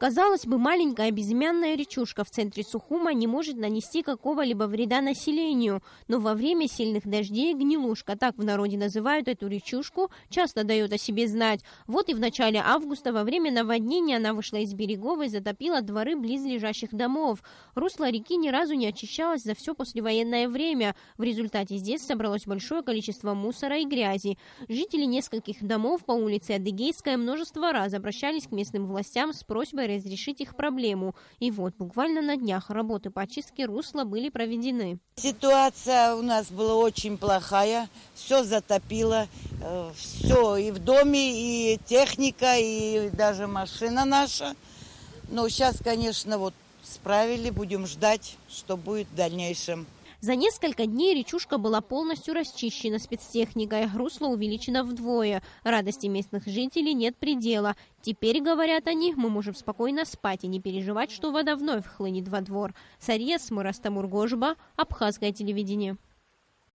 Казалось бы, маленькая безымянная речушка в центре Сухума не может нанести какого-либо вреда населению, но во время сильных дождей гнилушка, так в народе называют эту речушку, часто дает о себе знать. Вот и в начале августа во время наводнения она вышла из берегов и затопила дворы близлежащих домов. Русло реки ни разу не очищалось за все послевоенное время. В результате здесь собралось большое количество мусора и грязи. Жители нескольких домов по улице Адыгейская множество раз обращались к местным властям с просьбой разрешить их проблему. И вот буквально на днях работы по очистке русла были проведены. Ситуация у нас была очень плохая, все затопило, все и в доме, и техника, и даже машина наша. Но сейчас, конечно, вот справили, будем ждать, что будет в дальнейшем. За несколько дней речушка была полностью расчищена спецтехникой, русло увеличено вдвое. Радости местных жителей нет предела. Теперь, говорят они, мы можем спокойно спать и не переживать, что вода вновь хлынет во двор. Сария Смырастамургожба, Абхазское телевидение.